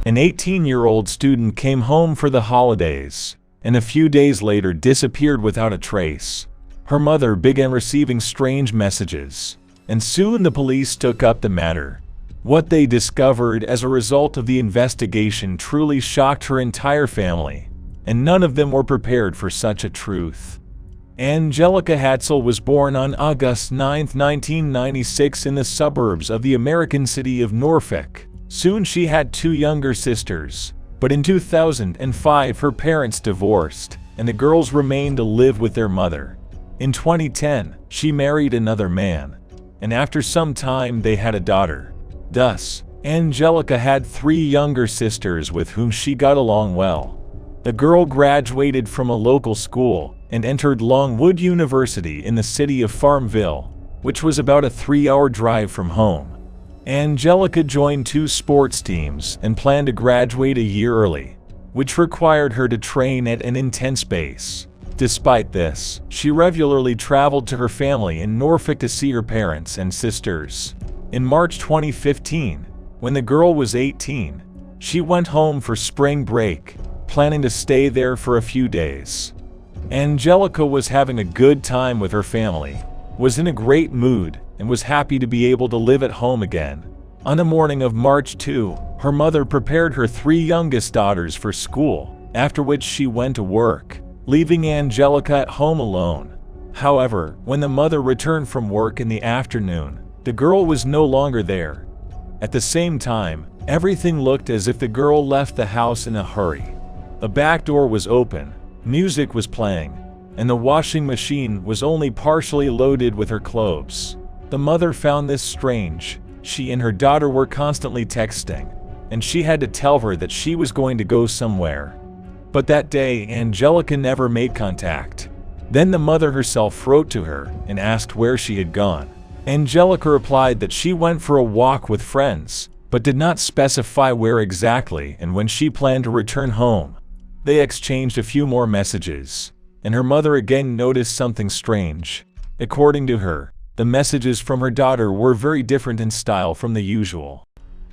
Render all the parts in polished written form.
An 18-year-old student came home for the holidays, and a few days later disappeared without a trace. Her mother began receiving strange messages, and soon the police took up the matter. What they discovered as a result of the investigation truly shocked her entire family, and none of them were prepared for such a truth. Angelica Hatzel was born on August 9, 1996 in the suburbs of the American city of Norfolk. Soon she had two younger sisters, but in 2005 her parents divorced, and the girls remained to live with their mother. In 2010, she married another man, and after some time they had a daughter. Thus, Angelica had three younger sisters with whom she got along well. The girl graduated from a local school and entered Longwood University in the city of Farmville, which was about a 3-hour drive from home. Angelica joined 2 sports teams and planned to graduate a year early, which required her to train at an intense pace. Despite this, she regularly traveled to her family in Norfolk to see her parents and sisters. In March 2015, when the girl was 18, she went home for spring break, planning to stay there for a few days. Angelica was having a good time with her family, was in a great mood, and was happy to be able to live at home again. On the morning of March 2, her mother prepared her 3 youngest daughters for school, after which she went to work, leaving Angelica at home alone. However, when the mother returned from work in the afternoon, the girl was no longer there. At the same time, everything looked as if the girl left the house in a hurry. The back door was open, music was playing, and the washing machine was only partially loaded with her clothes. The mother found this strange. She and her daughter were constantly texting, and she had to tell her that she was going to go somewhere. But that day, Angelica never made contact. Then the mother herself wrote to her and asked where she had gone. Angelica replied that she went for a walk with friends, but did not specify where exactly and when she planned to return home. They exchanged a few more messages, and her mother again noticed something strange. According to her, the messages from her daughter were very different in style from the usual.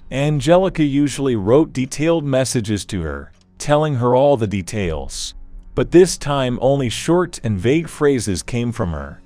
Angelica usually wrote detailed messages to her, telling her all the details. But this time only short and vague phrases came from her.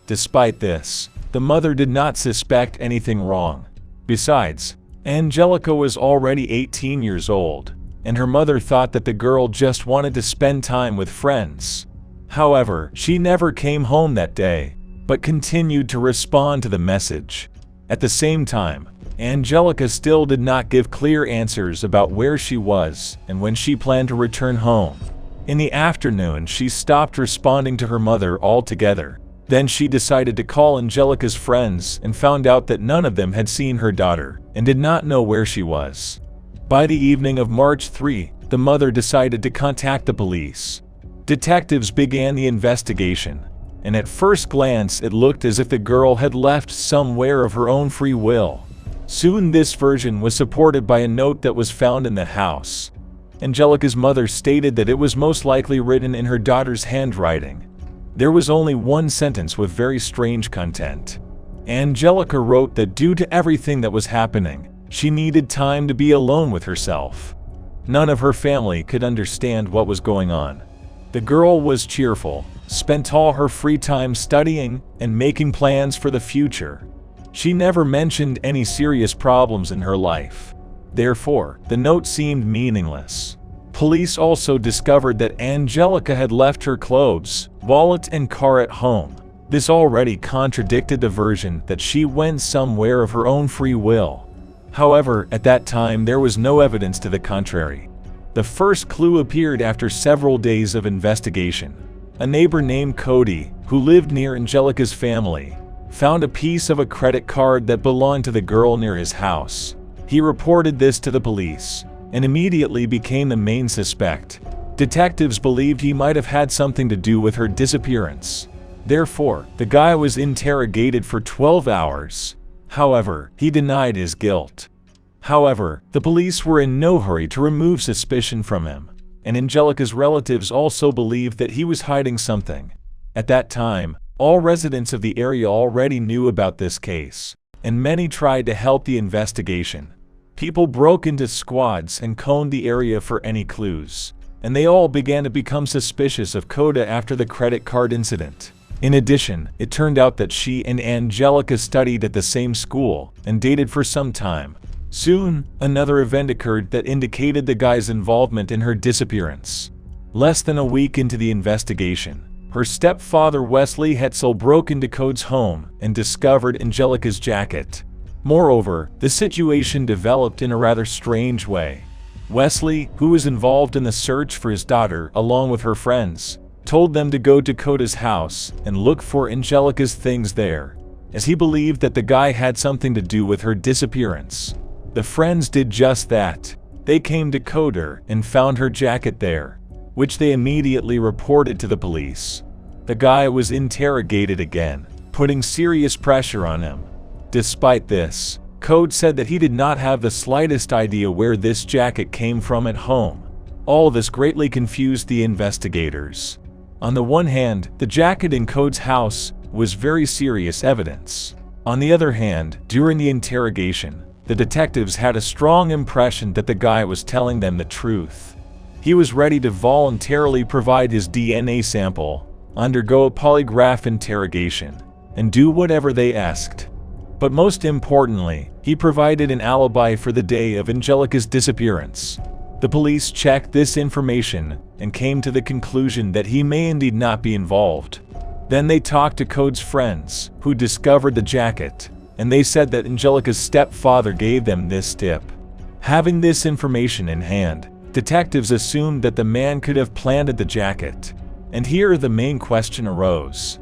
Despite this, the mother did not suspect anything wrong. Besides, Angelica was already 18 years old, and her mother thought that the girl just wanted to spend time with friends. However, she never came home that day, but continued to respond to the message. At the same time, Angelica still did not give clear answers about where she was and when she planned to return home. In the afternoon, she stopped responding to her mother altogether. Then she decided to call Angelica's friends and found out that none of them had seen her daughter and did not know where she was. By the evening of March 3, the mother decided to contact the police. Detectives began the investigation, and at first glance it looked as if the girl had left somewhere of her own free will. Soon this version was supported by a note that was found in the house. Angelica's mother stated that it was most likely written in her daughter's handwriting. There was only one sentence with very strange content. Angelica wrote that due to everything that was happening, she needed time to be alone with herself. None of her family could understand what was going on. The girl was cheerful, spent all her free time studying and making plans for the future. She never mentioned any serious problems in her life. Therefore, the note seemed meaningless. Police also discovered that Angelica had left her clothes, wallet, and car at home. This already contradicted the version that she went somewhere of her own free will. However, at that time there was no evidence to the contrary. The first clue appeared after several days of investigation. A neighbor named Cody, who lived near Angelica's family, found a piece of a credit card that belonged to the girl near his house. He reported this to the police, and immediately became the main suspect. Detectives believed he might have had something to do with her disappearance. Therefore, the guy was interrogated for 12 hours. However, he denied his guilt. However, the police were in no hurry to remove suspicion from him, and Angelica's relatives also believed that he was hiding something. At that time, all residents of the area already knew about this case, and many tried to help the investigation. People broke into squads and combed the area for any clues, and they all began to become suspicious of Coda after the credit card incident. In addition, it turned out that she and Angelica studied at the same school and dated for some time. Soon, another event occurred that indicated the guy's involvement in her disappearance. Less than a week into the investigation, her stepfather Wesley Hetzel broke into Coda's home and discovered Angelica's jacket. Moreover, the situation developed in a rather strange way. Wesley, who was involved in the search for his daughter along with her friends, told them to go to Coda's house and look for Angelica's things there, as he believed that the guy had something to do with her disappearance. The friends did just that. They came to Coda and found her jacket there, which they immediately reported to the police. The guy was interrogated again, putting serious pressure on him. Despite this, Coda said that he did not have the slightest idea where this jacket came from at home. All this greatly confused the investigators. On the one hand, the jacket in Coda's house was very serious evidence. On the other hand, during the interrogation, the detectives had a strong impression that the guy was telling them the truth. He was ready to voluntarily provide his DNA sample, undergo a polygraph interrogation, and do whatever they asked. But most importantly, he provided an alibi for the day of Angelica's disappearance. The police checked this information and came to the conclusion that he may indeed not be involved. Then they talked to Coda's friends, who discovered the jacket, and they said that Angelica's stepfather gave them this tip. Having this information in hand, detectives assumed that the man could have planted the jacket. And here the main question arose.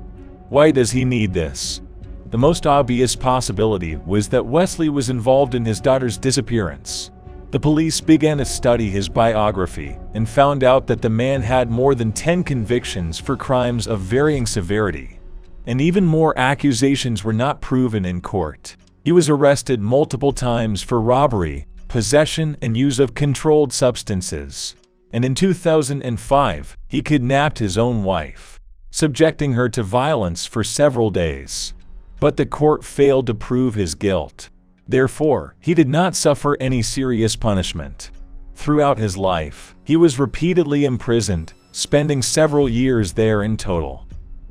Why does he need this? The most obvious possibility was that Wesley was involved in his daughter's disappearance. The police began to study his biography and found out that the man had more than 10 convictions for crimes of varying severity. And even more accusations were not proven in court. He was arrested multiple times for robbery, possession, and use of controlled substances. And in 2005, he kidnapped his own wife, subjecting her to violence for several days. But the court failed to prove his guilt. Therefore, he did not suffer any serious punishment. Throughout his life, he was repeatedly imprisoned, spending several years there in total.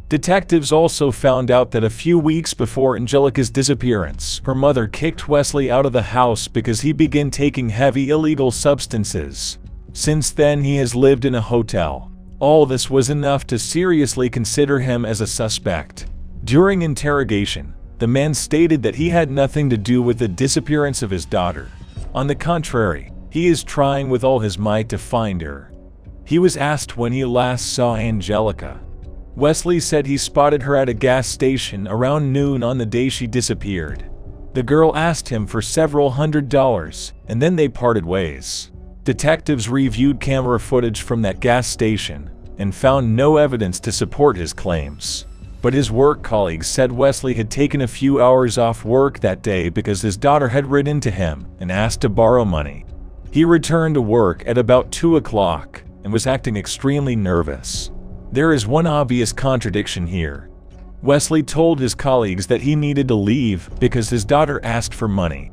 Detectives also found out that a few weeks before Angelica's disappearance, her mother kicked Wesley out of the house because he began taking heavy illegal substances. Since then, he has lived in a hotel. All this was enough to seriously consider him as a suspect. During interrogation, the man stated that he had nothing to do with the disappearance of his daughter. On the contrary, he is trying with all his might to find her. He was asked when he last saw Angelica. Wesley said he spotted her at a gas station around noon on the day she disappeared. The girl asked him for several $100s, and then they parted ways. Detectives reviewed camera footage from that gas station and found no evidence to support his claims. But his work colleagues said Wesley had taken a few hours off work that day because his daughter had written to him and asked to borrow money. He returned to work at about 2 o'clock and was acting extremely nervous. There is one obvious contradiction here. Wesley told his colleagues that he needed to leave because his daughter asked for money.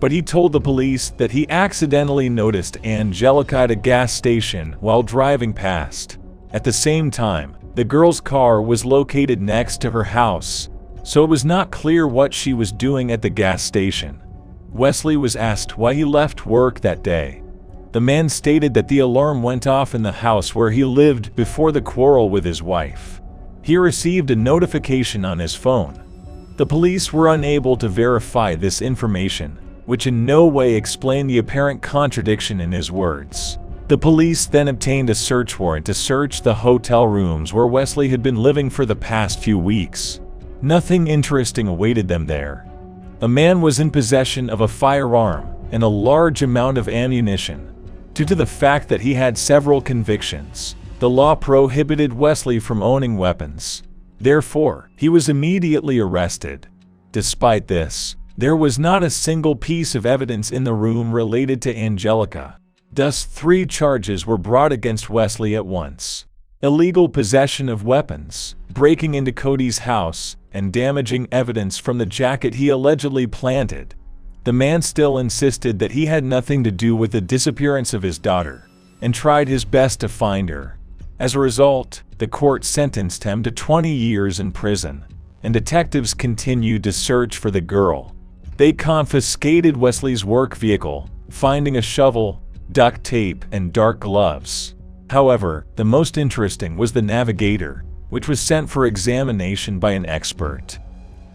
But he told the police that he accidentally noticed Angelica at a gas station while driving past. At the same time, the girl's car was located next to her house, so it was not clear what she was doing at the gas station. Wesley was asked why he left work that day. The man stated that the alarm went off in the house where he lived before the quarrel with his wife. He received a notification on his phone. The police were unable to verify this information, which in no way explained the apparent contradiction in his words. The police then obtained a search warrant to search the hotel rooms where Wesley had been living for the past few weeks. Nothing interesting awaited them there. A man was in possession of a firearm and a large amount of ammunition. Due to the fact that he had several convictions, the law prohibited Wesley from owning weapons. Therefore, he was immediately arrested. Despite this, there was not a single piece of evidence in the room related to Angelica. Thus, 3 charges were brought against Wesley at once: illegal possession of weapons, breaking into Cody's house, and damaging evidence from the jacket he allegedly planted. The man still insisted that he had nothing to do with the disappearance of his daughter, and tried his best to find her. As a result, the court sentenced him to 20 years in prison, and detectives continued to search for the girl. They confiscated Wesley's work vehicle, finding a shovel, duct tape, and dark gloves. However, the most interesting was the navigator, which was sent for examination by an expert.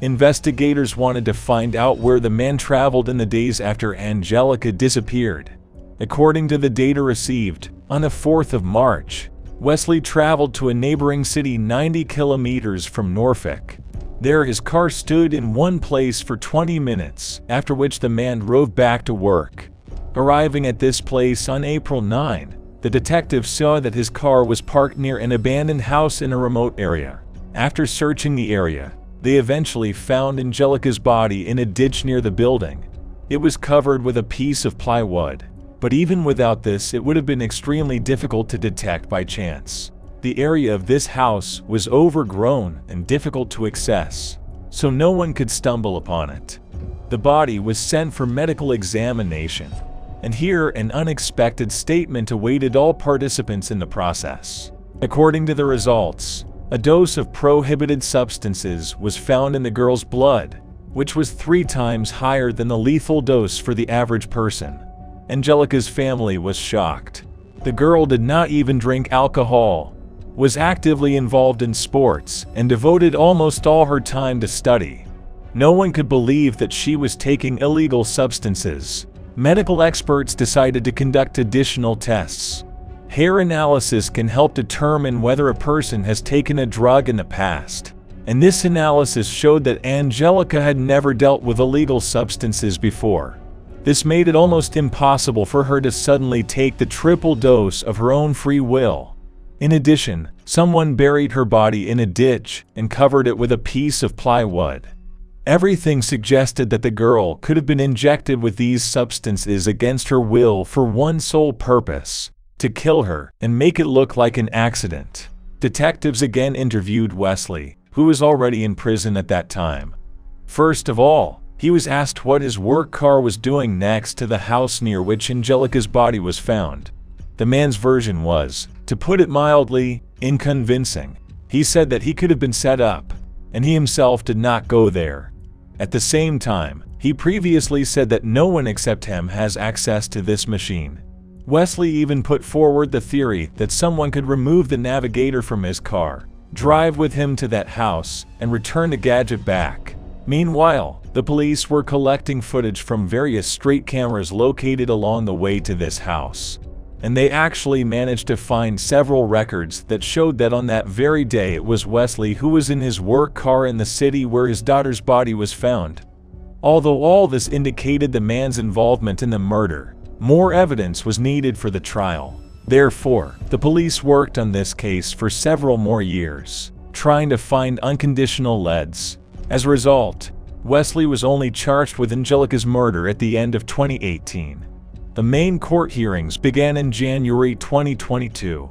Investigators wanted to find out where the man traveled in the days after Angelica disappeared. According to the data received, on the 4th of March, Wesley traveled to a neighboring city 90 kilometers from Norfolk. There his car stood in one place for 20 minutes, after which the man drove back to work. Arriving at this place on April 9, the detective saw that his car was parked near an abandoned house in a remote area. After searching the area, they eventually found Angelica's body in a ditch near the building. It was covered with a piece of plywood, but even without this it would have been extremely difficult to detect by chance. The area of this house was overgrown and difficult to access, so no one could stumble upon it. The body was sent for medical examination, and here an unexpected statement awaited all participants in the process. According to the results, a dose of prohibited substances was found in the girl's blood, which was 3 times higher than the lethal dose for the average person. Angelica's family was shocked. The girl did not even drink alcohol, was actively involved in sports, and devoted almost all her time to study. No one could believe that she was taking illegal substances. Medical experts decided to conduct additional tests. Hair analysis can help determine whether a person has taken a drug in the past, and this analysis showed that Angelica had never dealt with illegal substances before. This made it almost impossible for her to suddenly take the triple dose of her own free will. In addition, someone buried her body in a ditch and covered it with a piece of plywood. Everything suggested that the girl could have been injected with these substances against her will for one sole purpose: to kill her and make it look like an accident. Detectives again interviewed Wesley, who was already in prison at that time. First of all, he was asked what his work car was doing next to the house near which Angelica's body was found. The man's version was, to put it mildly, unconvincing. He said that he could have been set up, and he himself did not go there. At the same time, he previously said that no one except him has access to this machine. Wesley even put forward the theory that someone could remove the navigator from his car, drive with him to that house, and return the gadget back. Meanwhile, the police were collecting footage from various street cameras located along the way to this house, and they actually managed to find several records that showed that on that very day it was Wesley who was in his work car in the city where his daughter's body was found. Although all this indicated the man's involvement in the murder, more evidence was needed for the trial. Therefore, the police worked on this case for several more years, trying to find unconditional leads. As a result, Wesley was only charged with Angelica's murder at the end of 2018. The main court hearings began in January 2022.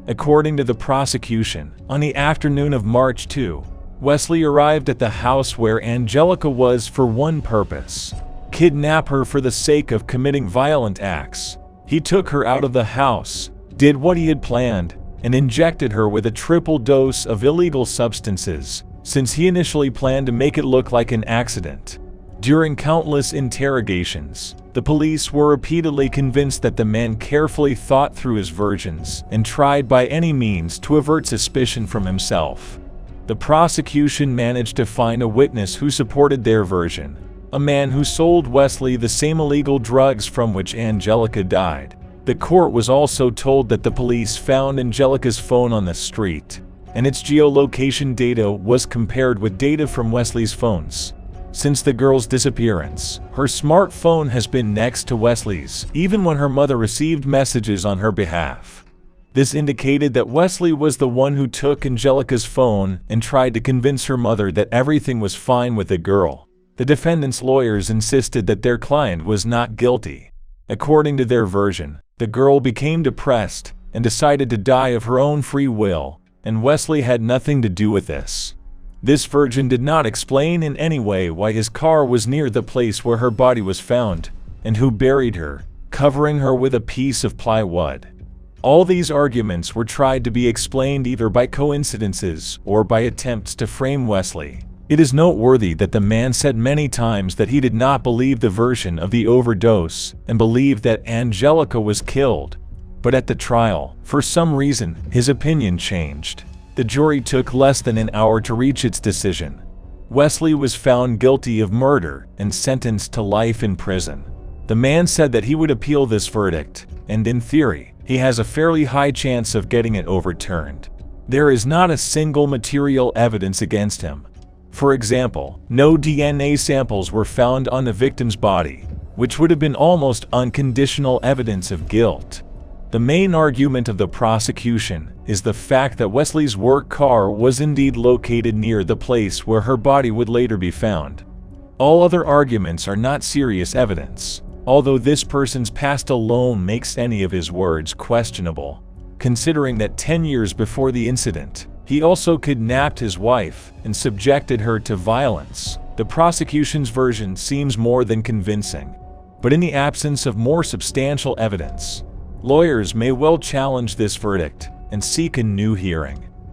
According to the prosecution, on the afternoon of March 2, Wesley arrived at the house where Angelica was for one purpose: kidnap her for the sake of committing violent acts. He took her out of the house, did what he had planned, and injected her with a triple dose of illegal substances, since he initially planned to make it look like an accident. During countless interrogations, the police were repeatedly convinced that the man carefully thought through his versions and tried by any means to avert suspicion from himself. The prosecution managed to find a witness who supported their version, a man who sold Wesley the same illegal drugs from which Angelica died. The court was also told that the police found Angelica's phone on the street, and its geolocation data was compared with data from Wesley's phones. Since the girl's disappearance, her smartphone has been next to Wesley's, even when her mother received messages on her behalf. This indicated that Wesley was the one who took Angelica's phone and tried to convince her mother that everything was fine with the girl. The defendant's lawyers insisted that their client was not guilty. According to their version, the girl became depressed and decided to die of her own free will, and Wesley had nothing to do with this. This version did not explain in any way why his car was near the place where her body was found, and who buried her, covering her with a piece of plywood. All these arguments were tried to be explained either by coincidences or by attempts to frame Wesley. It is noteworthy that the man said many times that he did not believe the version of the overdose and believed that Angelica was killed. But at the trial, for some reason, his opinion changed. The jury took less than an hour to reach its decision. Wesley was found guilty of murder and sentenced to life in prison. The man said that he would appeal this verdict, and in theory, he has a fairly high chance of getting it overturned. There is not a single material evidence against him. For example, no DNA samples were found on the victim's body, which would have been almost unconditional evidence of guilt. The main argument of the prosecution is the fact that Wesley's work car was indeed located near the place where her body would later be found. All other arguments are not serious evidence, although this person's past alone makes any of his words questionable, considering that 10 years before the incident, he also kidnapped his wife and subjected her to violence. The prosecution's version seems more than convincing, but in the absence of more substantial evidence, lawyers may well challenge this verdict and seek a new hearing.